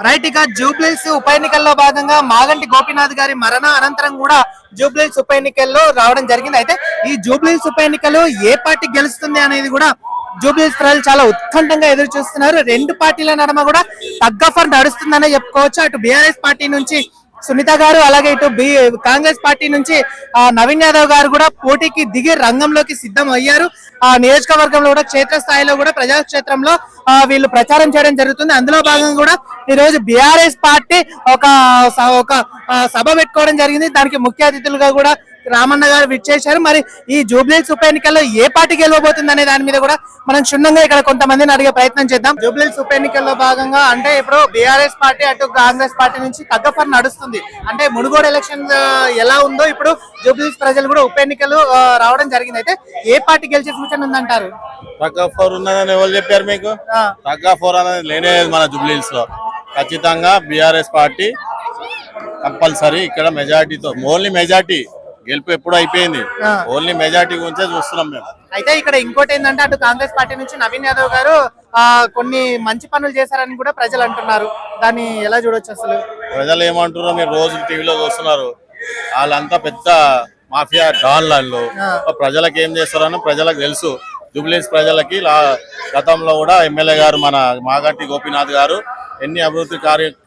Right. ఇక జూబ్లీస్ ఉప ఎన్నికల్లో భాగంగా మాగంటి గోపీనాథ్ గారి మరణ అనంతరం కూడా జూబ్లీస్ ఉప ఎన్నికల్లో రావడం జరిగింది. అయితే ఈ జూబ్లీస్ ఉప ఎన్నికల్లో ఏ పార్టీ గెలుస్తుంది అనేది కూడా జూబ్లీస్ ప్రజలు చాలా ఉత్కంఠంగా ఎదురు చూస్తున్నారు. రెండు పార్టీల నడుమ కూడా తగ్గఫర్ నడుస్తుందనే చెప్పుకోవచ్చు. అటు బీఆర్ఎస్ పార్టీ నుంచి సునీత గారు, అలాగే ఇటు కాంగ్రెస్ పార్టీ నుంచి నవీన్ యాదవ్ గారు కూడా పోటీకి దిగి రంగంలోకి సిద్ధం అయ్యారు. ఆ నియోజకవర్గంలో కూడా క్షేత్రస్థాయిలో కూడా ప్రజాక్షేత్రంలో వీళ్ళు ప్రచారం చేయడం జరుగుతుంది. అందులో భాగంగా కూడా ఈ రోజు బీఆర్ఎస్ పార్టీ ఒక సభ పెట్టుకోవడం జరిగింది. దానికి ముఖ్య అతిథులుగా కూడా రామన్న గారు విచ్చేశారు. మరి ఈ జూబ్లీస్ ఉప ఎన్నికల్లో ఏ పార్టీ గెలవబోతుంది అనే దాని మీద కూడా మనం క్షుణ్ణంగా ఇక్కడ కొంతమందిని అడిగే ప్రయత్నం చేద్దాం. జూబ్లీస్ ఉప ఎన్నికల్లో భాగంగా అంటే ఇప్పుడు బీఆర్ఎస్ పార్టీ అటు కాంగ్రెస్ పార్టీ నుంచి తగ్గఫర్ నడుస్తుంది. అంటే మునుగోడు ఎలక్షన్ ఎలా ఉందో ఇప్పుడు జూబ్లీస్ ప్రజలు కూడా ఉప ఎన్నికలు రావడం జరిగింది. అయితే ఏ పార్టీ గెలిచే సూచన ఉందంటారు? తగ్గఫర్ ఉన్నదని ఎవరు చెప్పారు మీకు? తగ్గఫర్ అనేది లేనే మన జూబ్లీస్ లో. ఖచ్చితంగా బీఆర్ఎస్ పార్టీ కంపల్సరీ ఇక్కడ మెజార్టీతో, ఓన్లీ మెజార్టీ గెలుపు ఎప్పుడు అయిపోయింది, ఓన్లీ మెజార్టీ గురించే చూస్తున్నాం మేము. అయితే ఇక్కడ ఇంకోటి ఏంటంటే అటు కాంగ్రెస్ పార్టీ నుంచి నవీన్ యాదవ్ గారు కొన్ని మంచి పనులు చేశారని కూడా ప్రజలు అంటున్నారు. దాన్ని ఎలా చూడొచ్చు అసలు? ప్రజలు ఏమంటున్నారు మీరు రోజు టీవీలో చూస్తున్నారు, వాళ్ళంతా పెద్ద మాఫియా డాన్లలో ప్రజలకు ఏం చేస్తారని ప్రజలకు తెలుసు. జూబ్లీస్ ప్రజలకి గతంలో కూడా ఎమ్మెల్యే గారు మన మాగంటి గోపీనాథ్ గారు ఎన్ని అభివృద్ధి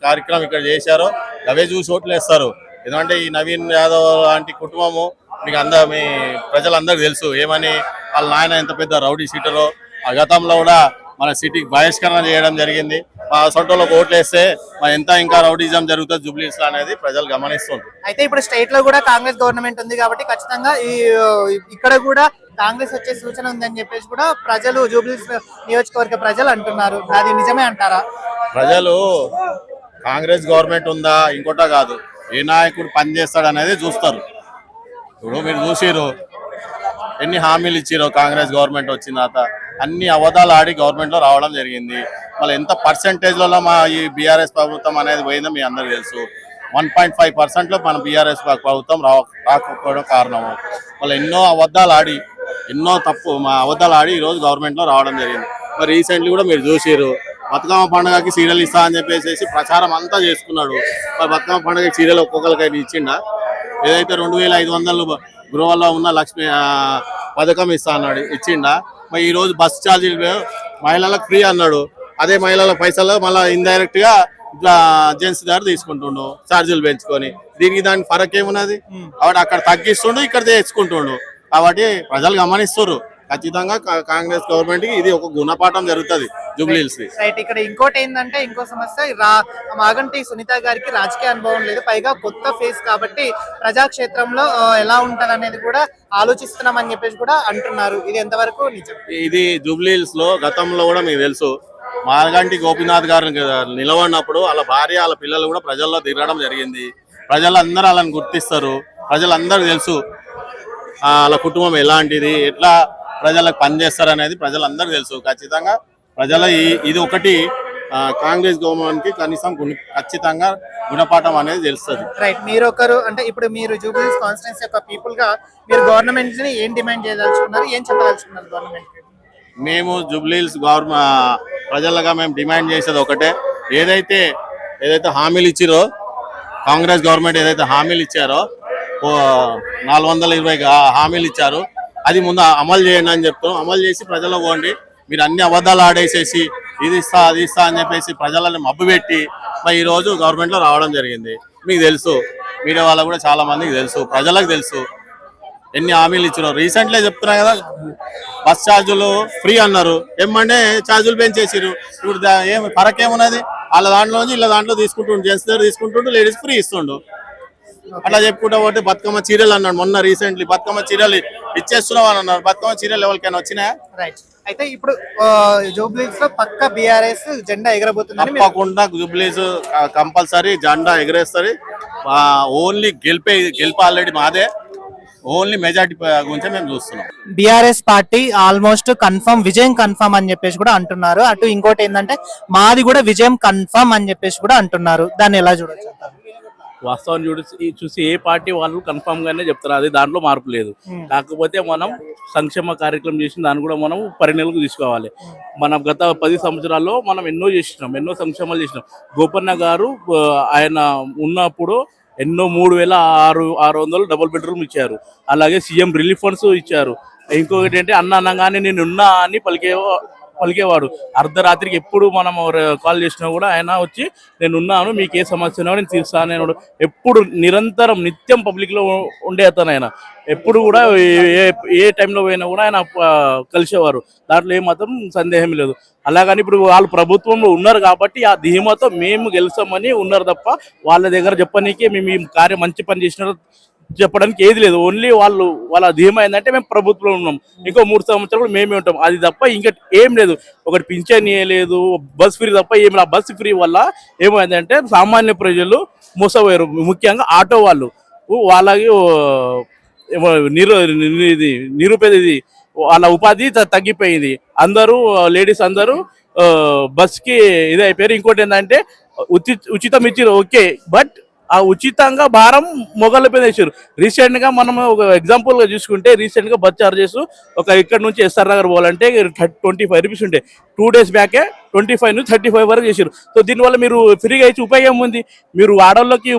కార్యక్రమం ఇక్కడ చేశారో అవే చూసి ఓట్లు వేస్తారు. ఎందుకంటే ఈ నవీన్ యాదవ్ లాంటి కుటుంబము మీకు మీ ప్రజలందరికీ తెలుసు ఏమని, వాళ్ళ నాయన ఎంత పెద్ద రౌడీ షీటరో. ఆ గతంలో కూడా మన సిటీకి బహిష్కరణ చేయడం జరిగింది. మా సొంతలోకి ఓట్లు వేస్తే ఎంత ఇంకా రౌడీజం జరుగుతుంది జూబ్లీస్ అనేది ప్రజలు గమనిస్తుంది. అయితే ఇప్పుడు స్టేట్ లో కూడా కాంగ్రెస్ గవర్నమెంట్ ఉంది కాబట్టి ఖచ్చితంగా ఇక్కడ కూడా కాంగ్రెస్ వచ్చే సూచన ఉందని చెప్పేసి కూడా ప్రజలు జూబ్లీస్ నియోజకవర్గ ప్రజలు అంటున్నారు. అది నిజమే అంటారా? ప్రజలు కాంగ్రెస్ గవర్నమెంట్ ఉందా ఇంకోటా కాదు, ఏ నాయకుడు పనిచేస్తాడు అనేది చూస్తారు. ఇప్పుడు మీరు చూసిరు ఎన్ని హామీలు ఇచ్చిరో కాంగ్రెస్ గవర్నమెంట్ వచ్చిన తర్వాత, అన్ని అబద్ధాలు ఆడి గవర్నమెంట్ లో రావడం జరిగింది. మళ్ళీ ఎంత పర్సెంటేజ్లలో మా ఈ బీఆర్ఎస్ ప్రభుత్వం అనేది పోయిందో మీ అందరికి తెలుసు. 1.5% మన బీఆర్ఎస్ ప్రభుత్వం రాకపోవడం కారణము. వాళ్ళు ఎన్నో అబద్ధాలు ఆడి అబద్ధాలు ఆడి ఈరోజు గవర్నమెంట్ లో రావడం జరిగింది. మరి రీసెంట్లీ కూడా మీరు చూసిరు బతుకమ్మ పండుగకి సీరియల్ ఇస్తా అని చెప్పేసి ప్రచారం అంతా చేసుకున్నాడు. మరి బతుకమ్మ పండుగకి సీరియల్ ఒక్కొక్కరికైనా ఇచ్చిండా? ఏదైతే 2500 గృహాల్లో ఉన్న లక్ష్మి పథకం ఇస్తా అన్నాడు, ఇచ్చిండా? మరి ఈ రోజు బస్ ఛార్జీలు మహిళలకు ఫ్రీ అన్నాడు, అదే మహిళల పైసలు మళ్ళీ ఇండైరెక్ట్ గా ఇట్లా జెంట్స్ దగ్గర తీసుకుంటుండు ఛార్జీలు పెంచుకొని. దీనికి దానికి ఫరక్ ఏమున్నది? కాబట్టి అక్కడ తగ్గిస్తుండు, ఇక్కడ తెచ్చుకుంటుండు. కాబట్టి ప్రజలు గమనిస్తున్నారు. ఖచ్చితంగా కాంగ్రెస్ గవర్నమెంట్ కి ఇది ఒక గుణపాఠం జరుగుతుంది జూబ్లీహిల్స్. రైట్. ఇక్కడ ఇంకోటి ఏంటంటే ఇంకో సమస్య, మాగంటి సునీత గారికి రాజకీయ అనుభవం లేదు, పైగా కొత్త ఫేస్ కాబట్టి ప్రజాక్షేత్రంలో ఎలా ఉంటది అనేది కూడా ఆలోచిస్తున్నామని చెప్పేసి కూడా అంటున్నారు. ఇది ఎంతవరకు నిజం? ఇది జూబ్లీహిల్స్ లో గతంలో కూడా మీకు తెలుసు, మాగంటి గోపీనాథ్ గారు నిలబడినప్పుడు వాళ్ళ భార్య వాళ్ళ పిల్లలు కూడా ప్రజల్లో తిరగడం జరిగింది. ప్రజలందరూ వాళ్ళని గుర్తిస్తారు, ప్రజలందరూ తెలుసు వాళ్ళ కుటుంబం ఎలాంటిది, ఎట్లా ప్రజలకు పనిచేస్తారు అనేది ప్రజలందరూ తెలుసు. ఖచ్చితంగా ప్రజల ఇది ఒకటి కాంగ్రెస్ గవర్నమెంట్ కి కనీసం ఖచ్చితంగా గుణపాఠం అనేది తెలుస్తుంది. రైట్. మీరు ఒకరు అంటే ఇప్పుడు మీరు జూబ్లీహిల్స్ కాన్స్టిట్యుయెన్సీ యొక్క పీపుల్ గా మీరు గవర్నమెంట్ ని ఏం డిమాండ్ చేయదలుచుకున్నారు, ఏం చెప్పదలుచుకున్నారు గవర్నమెంట్? మేము జూబ్లీహిల్స్ ప్రజలుగా మేము డిమాండ్ చేసేది ఒకటే, ఏదైతే హామీలు ఇచ్చిరో కాంగ్రెస్ గవర్నమెంట్ ఏదైతే హామీలు ఇచ్చారో 420 హామీలు ఇచ్చారు, అది ముందు అమలు చేయండి అని చెప్తాం. అమలు చేసి ప్రజల్లో పోండి. మీరు అన్ని అబద్ధాలు ఆడేసేసి ఇది ఇస్తా అది ఇస్తా అని చెప్పేసి ప్రజలను మబ్బుపెట్టి మరి ఈ రోజు గవర్నమెంట్ లో రావడం జరిగింది. మీకు తెలుసు, మీడియా వాళ్ళకు కూడా చాలా మందికి తెలుసు, ప్రజలకు తెలుసు ఎన్ని హామీలు ఇచ్చినారు. రీసెంట్లీ చెప్తున్నా కదా, బస్ ఛార్జీలు ఫ్రీ అన్నారు, ఏమంటే ఛార్జీలు పెంచేసారు. ఇప్పుడు ఏం ఫరక్ ఏమున్నది? వాళ్ళ దాంట్లోంచి ఇలా దాంట్లో తీసుకుంటుండు, జెంట్స్ దగ్గర తీసుకుంటుండు, లేడీస్ ఫ్రీ ఇస్తుండు. అట్లా చెప్పుకుంటా పోతే బతుకమ్మ చీరలు అన్నాడు మొన్న రీసెంట్లీ, బతుకమ్మ చీరలు ఇచ్చేస్తున్నాం అని అన్నారు. బతుకమ్మ చీరలు ఎవరికైనా వచ్చినాయా? రైట్. అయితే ఇప్పుడు జూబ్లీహిల్స్ లో పక్క బీఆర్ఎస్ జెండా ఎగరబోతుంది. తప్పకుండా జూబ్లీహిల్స్ కంపల్సరీ జెండా ఎగరేస్తారు. ఓన్లీ గెలుపు ఆల్రెడీ మాదే, ఓన్లీ మెజార్టీ గురించి మేము చూస్తున్నాం. బీఆర్ఎస్ పార్టీ ఆల్మోస్ట్ కన్ఫర్మ్, విజయం కన్ఫర్మ్ అని చెప్పేసి కూడా అంటున్నారు. అటు ఇంకోటి ఏంటంటే మాది కూడా విజయం కన్ఫర్మ్ అని చెప్పేసి కూడా అంటున్నారు. దాన్ని ఎలా చూడొచ్చు? వాస్తవం చూసి ఏ పార్టీ వాళ్ళు కన్ఫామ్ గానే చెప్తారు, అది దాంట్లో మార్పు లేదు. కాకపోతే మనం సంక్షేమ కార్యక్రమం చేసిన దాన్ని కూడా మనం పరిగణలోకి తీసుకోవాలి. మనం గత 10 సంవత్సరాల్లో మనం ఎన్నో చేసినాం, ఎన్నో సంక్షేమాలు చేసినాం. గోపన్న గారు ఆయన ఉన్నప్పుడు ఎన్నో 3,600 డబుల్ బెడ్రూమ్ ఇచ్చారు. అలాగే సీఎం రిలీఫ్ ఫండ్స్ ఇచ్చారు. ఇంకొకటి ఏంటి, అన్న అనగానే నేను ఉన్నా అని పలికేవాడు. అర్ధరాత్రికి ఎప్పుడు మనం కాల్ చేసినా కూడా ఆయన వచ్చి నేను ఉన్నాను, మీకు ఏ సమస్య ఉన్నా నేను తీరుస్తాను. ఎప్పుడు నిరంతరం నిత్యం పబ్లిక్ లో ఉండే అతను ఆయన. ఎప్పుడు కూడా ఏ టైంలో పోయినా కూడా ఆయన కలిసేవారు. దాంట్లో ఏమాత్రం సందేహం లేదు. అలాగని ఇప్పుడు వాళ్ళు ప్రభుత్వంలో ఉన్నారు కాబట్టి ఆ ధీమాతో మేము గెలుస్తామని ఉన్నారు తప్ప వాళ్ళ దగ్గర చెప్పనీకి మేము ఈ కార్యం మంచి పని చేసినారు చెప్పడానికి ఏది లేదు. ఓన్లీ వాళ్ళ ధీమా ఏంటంటే మేము ప్రభుత్వంలో ఉన్నాం, ఇంకో 3 సంవత్సరాలు మేమే ఉంటాం, అది తప్ప ఇంకా ఏం లేదు. ఒకటి పింఛన్ లేదు, బస్ ఫ్రీ తప్ప ఏం లేదు. బస్ ఫ్రీ వల్ల ఏమైందంటే సామాన్య ప్రజలు మోసపోయారు. ముఖ్యంగా ఆటో వాళ్ళు, వాళ్ళకి నిరుపేది వాళ్ళ ఉపాధి తగ్గిపోయింది. అందరూ లేడీస్ అందరూ బస్కి ఇది అయిపోయారు. ఇంకోటి ఏంటంటే ఉచితం ఇచ్చారు ఓకే, బట్ ఆ ఉచితంగా భారం మొగళ్ళపై వేసారు. రీసెంట్ గా మనం ఒక ఎగ్జాంపుల్ గా చూసుకుంటే, రీసెంట్ గా బస్ చార్జెస్ ఇక్కడ నుంచి ఎస్ఆర్ నగర్ పోవాలంటే 25 రూపీస్ ఉంటే 2 డేస్ బ్యాకే 25 నుంచి 35 వరకు చేశారు. సో దీనివల్ల మీరు ఫ్రీగా ఇచ్చి ఉపయోగం ఉంది. మీరు ఆడవాళ్ళకి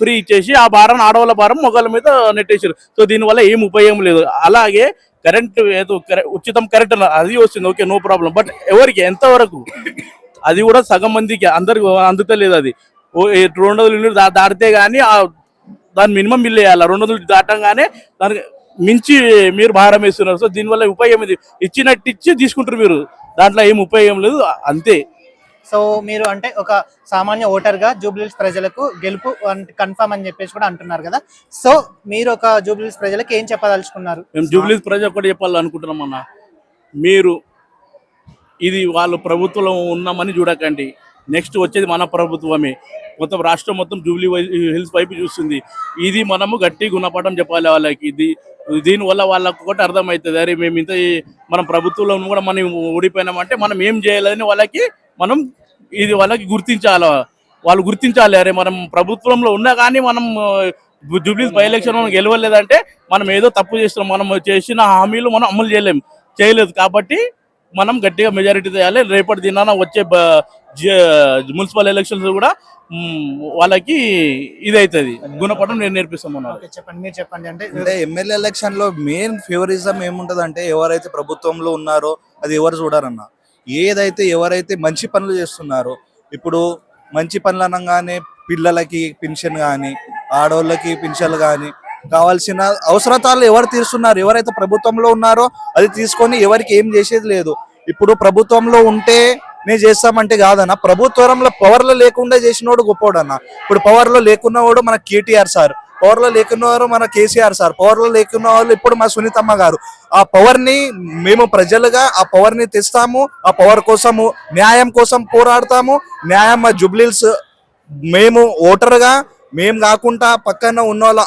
ఫ్రీ ఇచ్చేసి ఆ భారం ఆడవాళ్ళ భారం మొగళ్ళ మీద నెట్టేసారు. సో దీనివల్ల ఏం ఉపయోగం లేదు. అలాగే కరెంట్ ఏదో ఉచితం కరెంట్ అది వస్తుంది ఓకే, నో ప్రాబ్లం. బట్ ఎవరికి ఎంతవరకు, అది కూడా సగం మందికి, అందరికి అందుతలేదు. అది 200 యూనిట్లు దాటితే కానీ దాని మినిమం బిల్ వేయాలి. 200 దాటంగానే దానికి మించి మీరు భారం వేస్తున్నారు. సో దీనివల్ల ఉపయోగం ఇది, ఇచ్చినట్టు ఇచ్చి తీసుకుంటారు మీరు, దాంట్లో ఏం ఉపయోగం లేదు అంతే. సో మీరు అంటే ఒక సామాన్య ఓటర్ గా జూబ్లీహిల్స్ ప్రజలకు గెలుపు కన్ఫర్మ్ అని చెప్పేసి కూడా అంటున్నారు కదా. సో మీరు ఒక జూబ్లీహిల్స్ ప్రజలకు ఏం చెప్పదలుచుకున్నారు? మేము జూబ్లీహిల్స్ ప్రజలకు కూడా చెప్పాలనుకుంటున్నాం అన్న, మీరు ఇది వాళ్ళు ప్రభుత్వంలో ఉన్నామని చూడకండి. నెక్స్ట్ వచ్చేది మన ప్రభుత్వమే. మొత్తం రాష్ట్రం మొత్తం జూబ్లీ హిల్స్ వైపు చూస్తుంది. ఇది మనము గట్టి గుణపాఠం చెప్పాలి వాళ్ళకి. దీనివల్ల వాళ్ళకు ఒకటి అర్థమవుతుంది, అరే మేము ఇంత మనం ప్రభుత్వంలో కూడా మనం ఓడిపోయినామంటే మనం ఏం చేయాలని వాళ్ళకి గుర్తించాలి. వాళ్ళు గుర్తించాలి, అరే మనం ప్రభుత్వంలో ఉన్నా కానీ మనం జూబ్లీహిల్స్ బై ఎలక్షన్ మనం గెలవలేదంటే మనం ఏదో తప్పు చేస్తున్నాం. మనం చేసిన హామీలు మనం అమలు చేయలేదు కాబట్టి మనం గట్టిగా మెజారిటీ చేయాలి. రేపటి దినాన వచ్చే మున్సిపల్ ఎలక్షన్స్ కూడా వాళ్ళకి ఇది అవుతుంది, గుణపటం నేను నేర్పిస్తాం. చెప్పండి, మీరు చెప్పండి. అంటే ఎమ్మెల్యే ఎలక్షన్ లో మెయిన్ ఫేవరిజం ఏముంటది అంటే, ఎవరైతే ప్రభుత్వంలో ఉన్నారో అది ఎవరు చూడారన్న, ఏదైతే ఎవరైతే మంచి పనులు చేస్తున్నారో, ఇప్పుడు మంచి పనులు అనగానే పిల్లలకి పెన్షన్ కానీ, ఆడవాళ్ళకి పెన్షన్లు కానీ, కావాల్సిన అవసరతాలు ఎవరు తీరుస్తున్నారు, ఎవరైతే ప్రభుత్వంలో ఉన్నారో అది తీసుకొని ఎవరికి ఏం చేసేది లేదు. ఇప్పుడు ప్రభుత్వంలో ఉంటే నేను చేస్తామంటే కాదన్న, ప్రభుత్వంలో పవర్ లో లేకుండా చేసినోడు గొప్పోడన్న. ఇప్పుడు పవర్ లో లేకున్నవాడు మన కేటీఆర్ సార్, పవర్ లో లేకున్నవారు మన కేసీఆర్ సార్, పవర్ లో లేకున్న వాళ్ళు ఇప్పుడు మా సునీతమ్మ గారు. ఆ పవర్ ని మేము ప్రజలుగా ఆ పవర్ ని తెస్తాము, ఆ పవర్ కోసము న్యాయం కోసం పోరాడతాము. న్యాయం మా జూబ్లీహిల్స్ మేము ఓటర్గా మేము కాకుండా పక్కన ఉన్న వాళ్ళ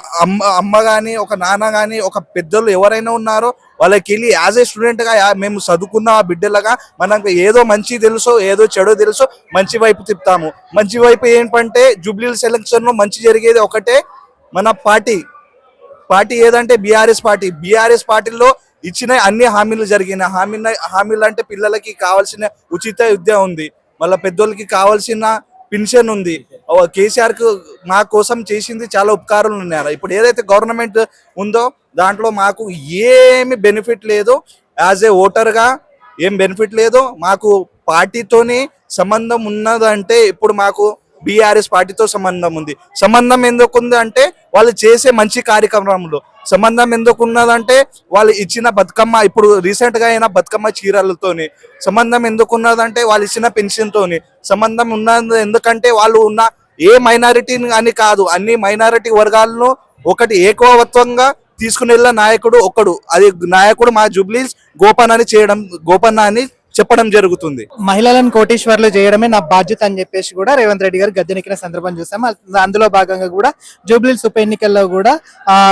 అమ్మ కానీ, ఒక నాన్న కానీ, ఒక పెద్దలు ఎవరైనా ఉన్నారో వాళ్ళకి వెళ్ళి యాజ్ ఏ స్టూడెంట్ గా మేము చదువుకున్న ఆ బిడ్డలుగా మనకు ఏదో మంచి తెలుసో ఏదో చెడో తెలుసో మంచి వైపు తిప్పుతాము. మంచి వైపు ఏంటంటే జూబ్లీహిల్స్ ఎలక్షన్ లో మంచి జరిగేది ఒకటే, మన పార్టీ ఏదంటే బీఆర్ఎస్ పార్టీలో ఇచ్చిన అన్ని హామీలు జరిగిన హామీలు అంటే పిల్లలకి కావాల్సిన ఉచిత విద్య ఉంది, మళ్ళీ పెద్దోళ్ళకి కావాల్సిన పెన్షన్ ఉంది. కేసీఆర్ కు మా కోసం చేసింది చాలా ఉపకారాలు ఉన్నారు. ఇప్పుడు ఏదైతే గవర్నమెంట్ ఉందో దాంట్లో మాకు ఏమి బెనిఫిట్ లేదు. యాజ్ ఏ ఓటర్గా ఏం బెనిఫిట్ లేదు. మాకు పార్టీతోని సంబంధం ఉన్నదంటే ఇప్పుడు మాకు బీఆర్ఎస్ పార్టీతో సంబంధం ఉంది. సంబంధం ఎందుకు ఉంది అంటే వాళ్ళు చేసే మంచి కార్యక్రమంలో సంబంధం ఎందుకు ఉన్నదంటే వాళ్ళు ఇచ్చిన బతుకమ్మ, ఇప్పుడు రీసెంట్ గా అయిన బతుకమ్మ చీరలతోని సంబంధం ఎందుకు ఉన్నదంటే వాళ్ళు ఇచ్చిన పెన్షన్ తోని సంబంధం ఉన్నది. ఎందుకంటే వాళ్ళు ఉన్న ఏ మైనారిటీ అని కాదు, అన్ని మైనారిటీ వర్గాలను ఒకటి ఏకవత్వంగా తీసుకుని వెళ్ళిన నాయకుడు ఒకడు, అది నాయకుడు మా జూబ్లీహిల్స్ గోపన్న అని చెప్పడం జరుగుతుంది. మహిళలను కోటీశ్వర్లు చేయడమే నా బాధ్యత అని చెప్పేసి కూడా రేవంత్ రెడ్డి గారు గద్దెనెక్కిన సందర్భం చూసాం. అందులో భాగంగా కూడా జూబ్లీహిల్స్ ఉప ఎన్నికల్లో కూడా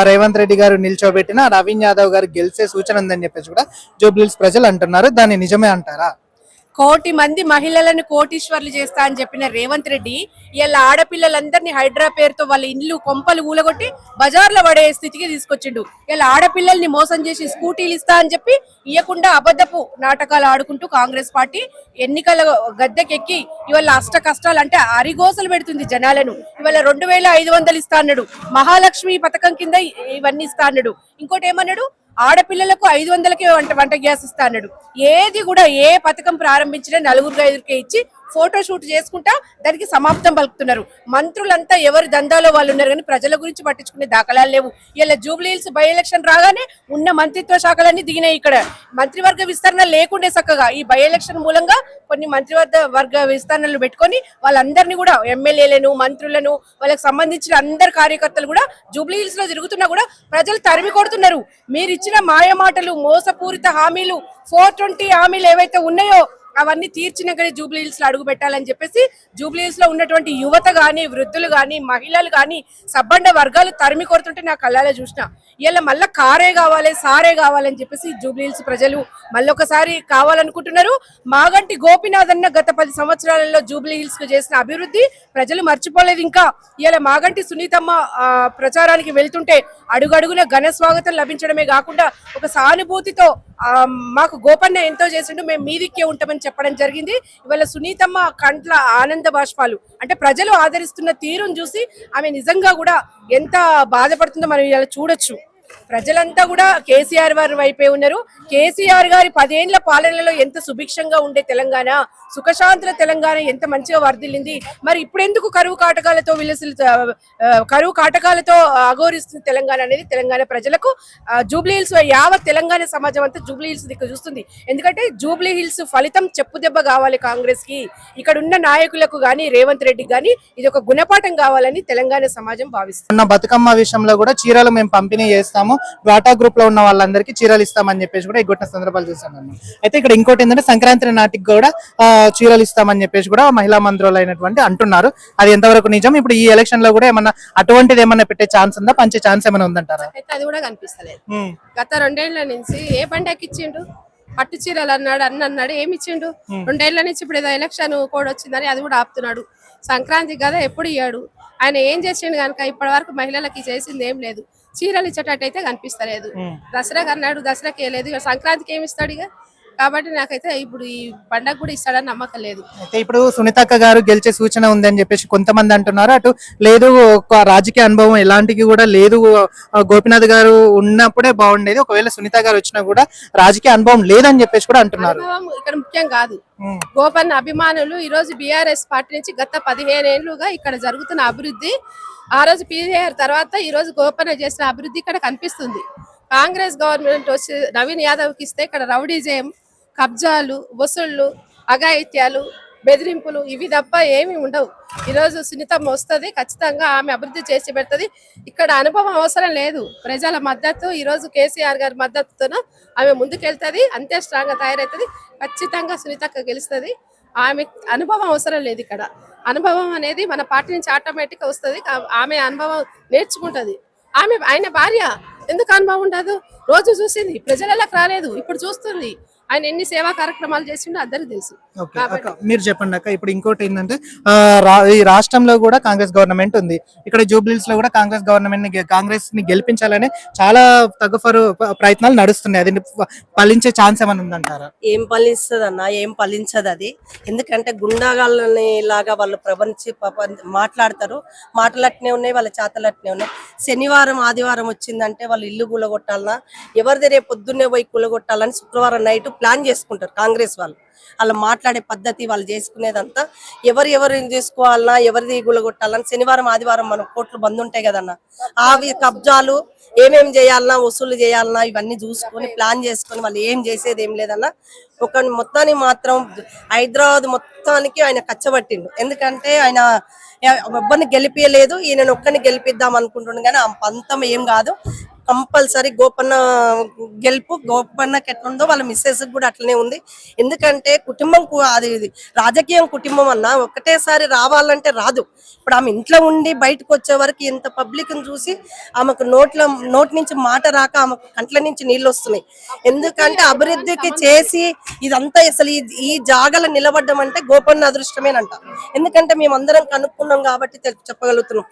రేవంత్ రెడ్డి గారు నిల్చోబెట్టిన నవీన్ యాదవ్ గారు గెలిచే సూచన ఉందని చెప్పేసి కూడా జూబ్లీహిల్స్ ప్రజలు అంటున్నారు. దాన్ని నిజమే అంటారా? కోటి మంది మహిళలను కోటీశ్వర్లు చేస్తా అని చెప్పిన రేవంత్ రెడ్డి ఇలా ఆడపిల్లలందరినీ హైడ్రా పేరుతో వాళ్ళ ఇండ్లు కొంపలు ఊలగొట్టి బజార్లో పడే స్థితికి తీసుకొచ్చిండు. ఇలా ఆడపిల్లల్ని మోసం చేసి స్కూటీలు ఇస్తా అని చెప్పి ఇవ్వకుండా అబద్ధపు నాటకాలు ఆడుకుంటూ కాంగ్రెస్ పార్టీ ఎన్నికల గద్దెకెక్కి ఇవాళ అష్ట కష్టాలు అంటే అరిగోసలు పెడుతుంది జనాలను. ఇవాళ 2500 ఇస్తా అన్నాడు, మహాలక్ష్మి పథకం కింద ఇవన్నీ ఇస్తా అన్నాడు. ఇంకోటి ఏమన్నాడు, ఆడపిల్లలకు 500కే వంట గ్యాస్ ఇస్తా అన్నాడు. ఏది కూడా ఏ పథకం ప్రారంభించినా 4-5కే ఇచ్చి ఫోటో షూట్ చేసుకుంటా దానికి సమాప్తం పలుకుతున్నారు. మంత్రులంతా ఎవరి దందాలో వాళ్ళు ఉన్నారు కానీ ప్రజల గురించి పట్టించుకునే దాఖలాలు లేవు. ఇలా జూబ్లీహిల్స్ బై ఎలక్షన్ రాగానే ఉన్న మంత్రిత్వ శాఖలన్నీ దిగినాయి. ఇక్కడ మంత్రివర్గ విస్తరణ లేకుండే చక్కగా ఈ బై ఎలక్షన్ మూలంగా కొన్ని మంత్రివర్గ విస్తరణలు పెట్టుకొని వాళ్ళందరినీ కూడా ఎమ్మెల్యేలను మంత్రులను వాళ్ళకి సంబంధించిన అందరు కార్యకర్తలు కూడా జూబ్లీహిల్స్ లో తిరుగుతున్నా కూడా ప్రజలు తరిమి కొడుతున్నారు. మీరు ఇచ్చిన మాయ మాటలు, మోసపూరిత హామీలు, 420 హామీలు ఏవైతే ఉన్నాయో అవన్నీ తీర్చినాకనే జూబ్లీహిల్స్ లో అడుగు పెట్టాలని చెప్పేసి జూబ్లీహిల్స్ లో ఉన్నటువంటి యువత గాని, వృద్ధులు గాని, మహిళలు గాని, సబ్బండ వర్గాలు తరిమి కొడుతుంటే నా కళ్ళాలో చూసిన. ఇలా మళ్ళా కారే కావాలి, సారే కావాలని చెప్పేసి జూబ్లీహిల్స్ ప్రజలు మళ్ళొకసారి కావాలనుకుంటున్నారు. మాగంటి గోపీనాథ్ అన్న గత 10 సంవత్సరాలలో జూబ్లీహిల్స్ కు చేసిన అభివృద్ధి ప్రజలు మర్చిపోలేదు. ఇంకా ఇలా మాగంటి సునీతమ్మ ప్రచారానికి వెళ్తుంటే అడుగడుగున ఘన స్వాగతం లభించడమే కాకుండా ఒక సానుభూతితో మాకు గోపన్న ఎంతో చేసిండు, మేము మీదిక్కే ఉంటామని చెప్పడం జరిగింది. ఇవాళ సునీతమ్మ కంట్ల ఆనంద బాష్పాలు అంటే ప్రజలు ఆదరిస్తున్న తీరును చూసి ఆమె నిజంగా కూడా ఎంత బాధపడుతుందో మనం ఇలా చూడొచ్చు. ప్రజలంతా కూడా కేసీఆర్ వారి వైపే ఉన్నారు. కేసీఆర్ గారి 10 ఏళ్ల పాలనలో ఎంత సుభిక్షంగా ఉండే తెలంగాణ, సుఖశాంతుల తెలంగాణ ఎంత మంచిగా వర్ధిల్లింది. మరి ఇప్పుడెందుకు కరువు కాటకాలతో అఘోరిస్తుంది తెలంగాణ అనేది తెలంగాణ ప్రజలకు, జూబ్లీహిల్స్ యావత్ తెలంగాణ సమాజం అంతా జూబ్లీహిల్స్ దిక్కు చూస్తుంది. ఎందుకంటే జూబ్లీహిల్స్ ఫలితం చెప్పుదెబ్బ కావాలి కాంగ్రెస్ కి, ఇక్కడ ఉన్న నాయకులకు గాని రేవంత్ రెడ్డికి గాని ఇది ఒక గుణపాఠం కావాలని తెలంగాణ సమాజం భావిస్తుంది. బతుకమ్మ విషయంలో కూడా చీరలు మేము పంపిణీ చేస్తాము, వాటా గ్రూప్ లో ఉన్న వాళ్ళందరికీ చీరలు ఇస్తామని చెప్పేసి కూడా ఎగ్గొట్టిన సందర్భాలు చూసాను. అయితే ఇక్కడ ఇంకోటి ఏంటంటే సంక్రాంతి నాటికి కూడా చీరలు ఇస్తామని చెప్పేసి కూడా మహిళా మంత్రులు అయినటువంటి అంటున్నారు. అది ఎంతవరకు నిజం? ఇప్పుడు ఈ ఎలక్షన్ లో కూడా ఏమన్నా అటువంటిది ఏమన్నా పెట్టే ఛాన్స్ ఉందా, పంచే ఛాన్స్ ఏమైనా ఉందంటారా? అయితే అది కూడా కనిపిస్తలేదు. గత 2 ఏళ్ల నుంచి ఏ పండగకి ఇచ్చిండు? పట్టు చీరలు అన్నాడు ఏమి ఇచ్చిండు? 2 ఏళ్ల నుంచి ఇప్పుడు ఏదో ఎలక్షన్ కోడ్ వచ్చిందని అది కూడా ఆపుతున్నాడు. సంక్రాంతి కదా ఎప్పుడు ఇయ్యాడు. ఆయన ఏం చేసిండు కనుక ఇప్పటి వరకు మహిళలకి చేసింది ఏం లేదు. చీరలు ఇచ్చేటట్టయితే కనిపిస్తలేదు. దసరాకి అన్నాడు, దసరాకి వేయలేదు. ఇక సంక్రాంతికి ఏమి ఇస్తాడు ఇక? కాబట్టి నాకైతే ఇప్పుడు ఈ పండగ కూడా ఇస్తాడని నమ్మకం లేదు. అయితే ఇప్పుడు సునీతక్క గారు గెలిచే సూచన ఉందని చెప్పేసి కొంతమంది అంటున్నారు. అటు లేదు, రాజకీయ అనుభవం ఎలాంటివి కూడా లేదు, గోపీనాథ్ గారు ఉన్నప్పుడే బాగుండేది, ఒకవేళ సునీత గారు వచ్చినా కూడా రాజకీయ అనుభవం లేదని చెప్పేసి కూడా అంటున్నారు. ఇక్కడ ముఖ్యం కాదు. గోపన్న అభిమానులు ఈ రోజు బీఆర్ఎస్ పార్టీ నుంచి గత 15 ఏళ్లుగా ఇక్కడ జరుగుతున్న అభివృద్ధి, ఆ రోజు పీజీఆర్ తర్వాత ఈ రోజు గోపన్న చేసిన అభివృద్ధి ఇక్కడ కనిపిస్తుంది. కాంగ్రెస్ గవర్నమెంట్ వచ్చి నవీన్ యాదవ్కి ఇస్తే ఇక్కడ రౌడీజం, కబ్జాలు, వసూళ్లు, అఘాయిత్యాలు, బెదిరింపులు ఇవి తప్ప ఏమి ఉండవు. ఈరోజు సునీతమ్మ వస్తుంది, ఖచ్చితంగా ఆమె అభివృద్ధి చేసి పెడుతుంది. ఇక్కడ అనుభవం అవసరం లేదు, ప్రజల మద్దతు, ఈరోజు కేసీఆర్ గారి మద్దతుతో ఆమె ముందుకెళ్తుంది, అంతే స్ట్రాంగ్ గా తయారవుతుంది. ఖచ్చితంగా సునీతక్క గెలుస్తుంది. ఆమె అనుభవం అవసరం లేదు. ఇక్కడ అనుభవం అనేది మన పార్టీ నుంచి ఆటోమేటిక్ గా వస్తుంది. ఆమె అనుభవం నేర్చుకుంటది. ఆయన భార్య ఎందుకు అనుభవం ఉండదు? రోజు చూసింది, ప్రజలకు రాలేదు, ఇప్పుడు చూస్తుంది. ఆయన ఎన్ని సేవా కార్యక్రమాలు చేసిండో అందరికి తెలుసు. మీరు చెప్పండి అక్క. ఇప్పుడు ఇంకోటి ఏంటంటే ఈ రాష్ట్రంలో కూడా కాంగ్రెస్ గవర్నమెంట్ ఉంది, ఇక్కడ జూబ్లీహిల్స్ లో కూడా కాంగ్రెస్ ని గెలిపించాలని చాలా తగ్గఫరు ప్రయత్నాలు నడుస్తున్నాయి. అది ఫలించే ఛాన్స్ ఏమైనా ఉందంటారా? ఏం ఫలిస్తుంది అన్న, ఏం ఫలించదు అది. ఎందుకంటే గుండాగాళ్ళని లాగా వాళ్ళు మాట్లాడతారు, మాటలు అట్నే ఉన్నాయి, వాళ్ళ చేతలు అట్నే ఉన్నాయి. శనివారం ఆదివారం వచ్చిందంటే వాళ్ళు ఇల్లు కూలగొట్టాలన్నా, ఎవరిది రేపు పొద్దున్నే పోయి కూలగొట్టాలని శుక్రవారం నైట్ ప్లాన్ చేసుకుంటారు కాంగ్రెస్ వాళ్ళు. అలా మాట్లాడే పద్ధతి, వాళ్ళు చేసుకునేదంతా ఎవరు చేసుకోవాలన్నా, ఎవరిది గులగొట్టాలన్నా శనివారం ఆదివారం మనం కోర్టులు బంద్ ఉంటాయి కదన్నా, అవి కబ్జాలు ఏమేం చేయాలన్నా, వసూలు చేయాలన్నా ఇవన్నీ చూసుకొని ప్లాన్ చేసుకొని వాళ్ళు ఏం చేసేది ఏం లేదన్నా. ఒక మొత్తానికి మాత్రం హైదరాబాద్ మొత్తానికి ఆయన కచ్చబట్టిండు. ఎందుకంటే ఆయన ఎవరిని గెలిపించలేదు, ఈయన ఒక్కరిని గెలిపిద్దాం అనుకుంటుండే కానీ ఆ పంతం ఏం కాదు. కంపల్సరీ గోపన్న గెలుపు. గోపన్నకి ఎట్లా ఉందో వాళ్ళ మిస్సెస్ కూడా అట్లనే ఉంది. ఎందుకంటే కుటుంబం అది ఇది రాజకీయం కుటుంబం అన్న ఒకటేసారి రావాలంటే రాదు. ఇప్పుడు ఆమె ఇంట్లో ఉండి బయటకు వచ్చే వరకు ఎంత పబ్లిక్ చూసి ఆమెకు నోటి నుంచి మాట రాక ఆమెకు కంట్ల నుంచి నీళ్ళు వస్తున్నాయి. ఎందుకంటే అభివృద్ధికి చేసి ఇదంతా అసలు ఈ జాగల నిలబడ్డం అంటే గోపన్న అదృష్టమేనంట. ఎందుకంటే మేమందరం కనుక్కున్నాం కాబట్టి చెప్పగలుగుతున్నాం.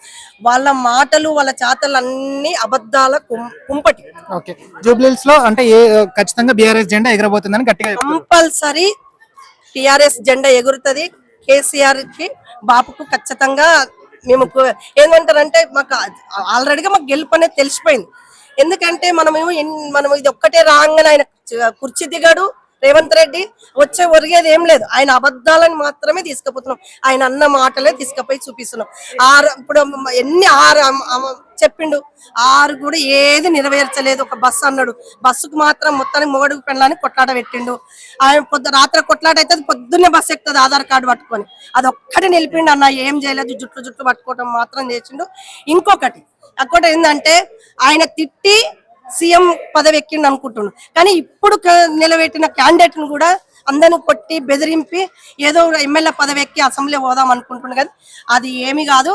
వాళ్ళ మాటలు వాళ్ళ చాతలు అన్ని అబద్ధాల కుంపటి. ఓకే, జూబ్లీహిల్స్ లో అంటే ఖచ్చితంగా బీఆర్ఎస్ జెండా ఎగరబోతుందని గట్టిగా చెప్తున్నారు. కంపల్సరీ టిఆర్ఎస్ జెండా ఎగురుతుంది. కేసీఆర్ కి బాపుకు ఖచ్చితంగా మేము ఏమంటారంటే మాకు ఆల్రెడీగా మాకు గెలుపు అనేది తెలిసిపోయింది. ఎందుకంటే మనం ఇది ఒక్కటే రాగానే ఆయన కుర్చీ దిగాడు రేవంత్ రెడ్డి, వచ్చే ఒరిగేది ఏం లేదు. ఆయన అబద్ధాలను మాత్రమే తీసుకుపోతున్నాం. ఆయన అన్న మాటలే తీసుకుపోయి చూపిస్తున్నాం. ఇప్పుడు ఎన్ని 6 చెప్పిండు, 6 కూడా ఏది నెరవేర్చలేదు. ఒక బస్సు అన్నాడు, బస్సుకు మాత్రం మొత్తానికి మొగడుకు పెళ్ళని కొట్లాట పెట్టిండు. ఆయన రాత్రి కొట్లాట అయితే పొద్దున్నే బస్సు ఎక్కుతుంది ఆధార్ కార్డు పట్టుకొని. అది ఒక్కటి నిలిపిండు అన్న, ఏం చేయలేదు. జుట్లు పట్టుకోవటం మాత్రం చేసిండు. ఇంకొకటి ఏంటంటే ఆయన తిట్టి సీఎం పదవి ఎక్కిండు అనుకుంటున్నాడు. కానీ ఇప్పుడు నిలబెట్టిన క్యాండిడేట్ ను కూడా అందరిని కొట్టి బెదిరింపి ఏదో ఎమ్మెల్యే పదవి ఎక్కి అసెంబ్లీ పోదాం అనుకుంటున్నాడు. కానీ అది ఏమి కాదు,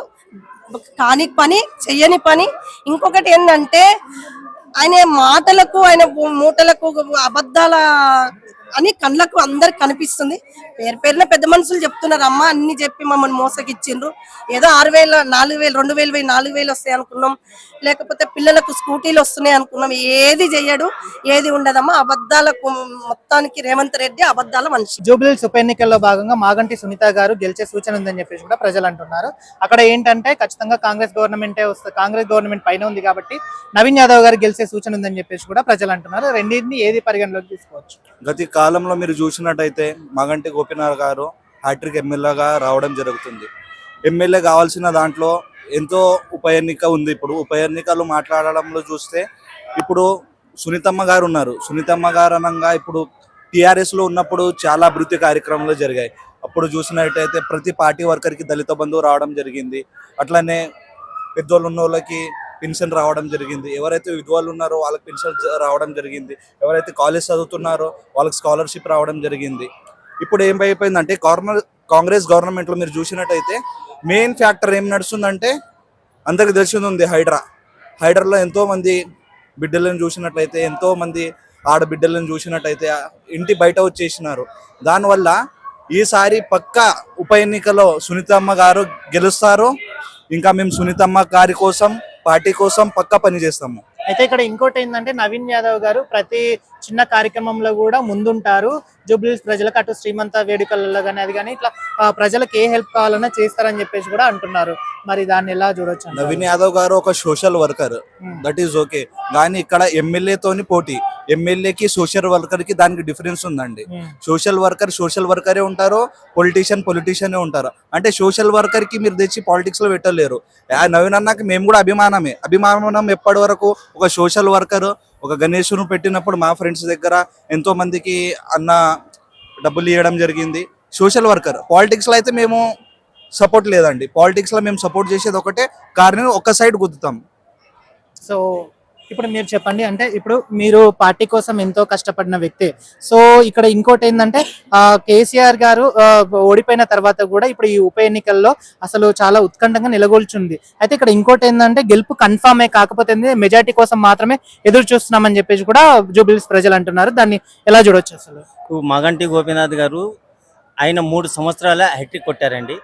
కాని పని, చెయ్యని పని. ఇంకొకటి ఏంటంటే ఆయన మాటలకు ఆయన మూటలకు అబద్ధాల అని కళ్ళకు అందరికి కనిపిస్తుంది. పేరున పెద్ద మనుషులు చెప్తున్నారు, అమ్మ అన్ని చెప్పి మమ్మల్ని మోసగిచ్చిండ్రు. ఏదో 6,000 4,000 2,000 4,000 వస్తాయి అనుకున్నాం, లేకపోతే పిల్లలకు స్కూటీలు వస్తున్నాయి అనుకున్నాం. ఏది చెయ్యడు, ఏది ఉండదమ్మా. అబద్ధాలకు మొత్తానికి రేవంత్ రెడ్డి అబద్ధాల మనిషి. జూబ్లీహిల్స్ ఉప ఎన్నికల్లో భాగంగా మాగంటి సునీత గారు గెలిచే సూచన ఉందని చెప్పేసి కూడా ప్రజలు అంటున్నారు. అక్కడ ఏంటంటే ఖచ్చితంగా కాంగ్రెస్ గవర్నమెంట్ పైన ఉంది కాబట్టి నవీన్ యాదవ్ గారు గెలిచే సూచన ఉందని చెప్పేసి కూడా ప్రజలు అంటున్నారు. రెండింటిని ఏది పరిగణలోకి తీసుకోవచ్చు? గత కాలంలో మీరు చూసినట్టయితే మాగంటి గోపీనాథ్ గారు హ్యాట్రిక్ ఎమ్మెల్యేగా రావడం జరుగుతుంది. ఎమ్మెల్యే కావాల్సిన దాంట్లో ఎంతో ఉప ఎన్నిక ఉంది. ఇప్పుడు ఉప ఎన్నికలు మాట్లాడడంలో చూస్తే ఇప్పుడు సునీతమ్మ గారు ఉన్నారు. సునీతమ్మ గారు అనగా ఇప్పుడు టిఆర్ఎస్ లో ఉన్నప్పుడు చాలా అభివృద్ధి కార్యక్రమాలు జరిగాయి. అప్పుడు చూసినట్టయితే ప్రతి పార్టీ వర్కర్కి దళిత బంధువు రావడం జరిగింది. అట్లనే పెద్దోళ్ళు ఉన్న వాళ్ళకి పెన్షన్ రావడం జరిగింది. ఎవరైతే విధవాళ్ళు ఉన్నారో వాళ్ళకి పెన్షన్ రావడం జరిగింది. ఎవరైతే కాలేజ్ చదువుతున్నారో వాళ్ళకి స్కాలర్షిప్ రావడం జరిగింది. ఇప్పుడు ఏమైపోయిందంటే కాంగ్రెస్ గవర్నమెంట్ లో మీరు చూసినట్టయితే మెయిన్ ఫ్యాక్టర్ ఏం నడుస్తుందంటే అందరికి తెలిసింది ఉంది హైడ్రాలో ఎంతో మంది బిడ్డలను చూసినట్లయితే, ఎంతో మంది ఆడబిడ్డలను చూసినట్టయితే ఇంటి బయట వచ్చేసినారు. దానివల్ల ఈసారి పక్కా ఉప ఎన్నికలో సునీతమ్మ గారు గెలుస్తారు. ఇంకా మేము సునీతమ్మ గారి కోసం, పార్టీ కోసం పక్కా పని చేస్తాము. అయితే ఇక్కడ ఇంకోటి ఏంటంటే నవీన్ యాదవ్ గారు ప్రతి చిన్న కార్యక్రమంలో కూడా ముందుంటారు. జూబ్లీహిల్స్ ప్రజలకు అటు శ్రీమంత వేడుకలలో కానీ అది కానీ ఇట్లా ప్రజలకు ఏ హెల్ప్ కావాలన్నా చేస్తారని చెప్పేసి కూడా అంటున్నారు. మరి దాన్ని ఎలా చూడొచ్చు? నవీన్ యాదవ్ గారు ఒక social worker, that is okay. కానీ ఇక్కడ ఎమ్మెల్యేతోని పోటీ, ఎమ్మెల్యేకి సోషల్ వర్కర్ కి దానికి డిఫరెన్స్ ఉందండి. సోషల్ వర్కరే ఉంటారు, పొలిటీషియన్ ఉంటారు. అంటే సోషల్ వర్కర్ కి మీరు తెచ్చి పాలిటిక్స్ లో పెట్టలేరు. నవీన్ అన్నకి మేము కూడా అభిమానం ఎప్పటి వరకు ఒక సోషల్ వర్కర్, ఒక గణేష్ను పెట్టినప్పుడు మా ఫ్రెండ్స్ దగ్గర ఎంతో మందికి అన్న డబ్బులు ఇవ్వడం జరిగింది. Social worker. పాలిటిక్స్ లో అయితే మేము సపోర్ట్ లేదండి. పాలిటిక్స్ లో మేము సపోర్ట్ చేసేది ఒకటే, కారణం ఒక సైడ్ గుద్దుతాం. సో ఇప్పుడు మీరు చెప్పండి, అంటే ఇప్పుడు మీరు పార్టీ కోసం ఎంతో కష్టపడిన వ్యక్తి. సో ఇక్కడ ఇంకోటి ఏంటంటే కేసీఆర్ గారు ఓడిపోయిన తర్వాత కూడా ఇప్పుడు ఈ ఉప ఎన్నికల్లో అసలు చాలా ఉత్కంఠంగా నిలగొల్చుంది. అయితే ఇక్కడ ఇంకోటి ఏంటంటే గెలుపు కన్ఫామే, కాకపోతే మెజారిటీ కోసం మాత్రమే ఎదురు చూస్తున్నామని చెప్పేసి కూడా జూబ్లీహిల్స్ ప్రజలు అంటున్నారు. దాన్ని ఎలా చూడొచ్చు? అసలు మాగంటి గోపీనాథ్ గారు ఆయన 3 సంవత్సరాల హ్యాట్రిక్ కొట్టారండి.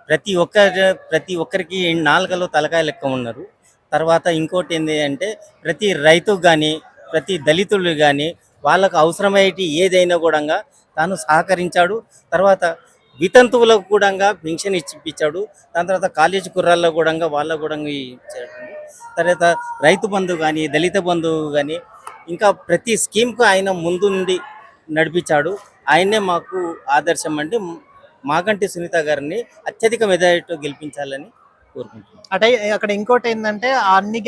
ప్రతి ఒక్కరికి నాలుకలో తలకాయ లెక్క ఉన్నారు. తర్వాత ఇంకోటి ఏంటి అంటే ప్రతి రైతుకు కానీ, ప్రతి దళితులు కానీ వాళ్ళకు అవసరమయ్యేటి ఏదైనా కూడా తాను సహకరించాడు. తర్వాత వితంతువులకు కూడా పెన్షన్ ఇప్పించాడు. దాని తర్వాత కాలేజీ కుర్రాల్లో కూడా వాళ్ళకు కూడా ఇచ్చాడు. తర్వాత రైతు బంధు కానీ, దళిత బంధువు కానీ, ఇంకా ప్రతి స్కీమ్కు ఆయన ముందు నుండి నడిపించాడు. ఆయనే మాకు ఆదర్శం అండి. మాగంటి సునీత గారిని అత్యధిక మెజారిటీతో గెలిపించాలని కోరుకుంటున్నాను. అంటే అక్కడ ఇంకోటి ఏంటంటే అన్ని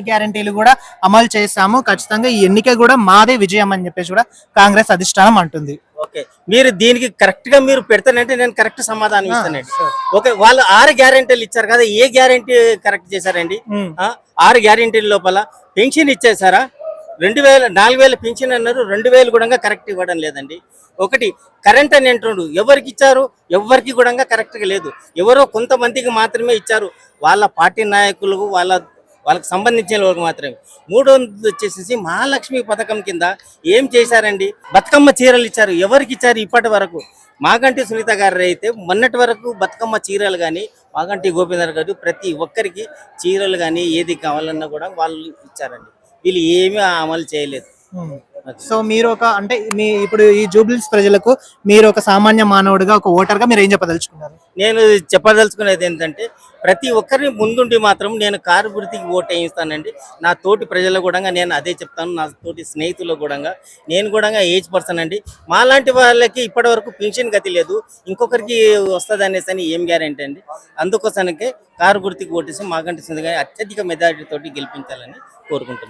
గ్యారంటీలు కూడా అమలు చేస్తాము, ఖచ్చితంగా ఈ ఎన్నిక కూడా మాదే విజయం అని చెప్పేసి కూడా కాంగ్రెస్ అధిష్టానం అంటుంది. ఓకే, మీరు దీనికి కరెక్ట్ గా మీరు పెడతానంటే నేను కరెక్ట్ సమాధానం ఇస్తానండి. ఓకే, వాళ్ళు 6 గ్యారెంటీలు ఇచ్చారు కదా, ఏ గ్యారెంటీ కరెక్ట్ చేశారండి? 6 గ్యారెంటీల లోపల పెన్షన్ ఇచ్చేసారా? 4,000 పెన్షన్ అన్నారు, 2,000 కూడా కరెక్ట్ ఇవ్వడం లేదండి. ఒకటి కరెంట్ అని అంటుండు, ఎవరికి ఇచ్చారు? ఎవరికి కూడా కరెక్ట్ గా లేదు, ఎవరో కొంతమందికి మాత్రమే ఇచ్చారు, వాళ్ళ పార్టీ నాయకులకు వాళ్ళకి సంబంధించిన వాళ్ళకి మాత్రమే. 300 వచ్చేసి మహాలక్ష్మి పథకం కింద ఏం చేశారండి? బతుకమ్మ చీరలు ఇచ్చారు, ఎవరికి ఇచ్చారు? ఇప్పటి వరకు మాగంటి సునీత గారు అయితే మొన్నటి వరకు బతుకమ్మ చీరలు కానీ, మాగంటి గోపీనాథ్ గారు ప్రతి ఒక్కరికి చీరలు కానీ ఏది కావాలన్నా కూడా వాళ్ళు ఇచ్చారండి. వీళ్ళు ఏమీ అమలు చేయలేదు. సో మీరు అంటే మీ ఇప్పుడు ఈ జూబ్లీస్ ప్రజలకు మీరు ఒక సామాన్య మానవుడిగా, ఒక ఓటర్ గా మీరు ఏం చెప్పదలుచుకున్నారు? నేను చెప్పదలుచుకునేది ఏంటంటే ప్రతి ఒక్కరిని ముందుండి మాత్రం నేను కారు గుర్తికి ఓటు వేయిస్తానండి. నా తోటి ప్రజలు కూడా నేను అదే చెప్తాను, నా తోటి స్నేహితులు కూడా. నేను కూడా ఏజ్ పర్సన్ అండి. మాలాంటి వాళ్ళకి ఇప్పటి వరకు పెన్షన్ గతి లేదు, ఇంకొకరికి వస్తుంది అనేసి అని ఏం గ్యారెంటీ అండి? అందుకోసానికే కారు గుర్తికి ఓటేసి మాగంటి సునీత గారిని అత్యధిక మెజారిటీ తోటి గెలిపించాలని కోరుకుంటున్నాను.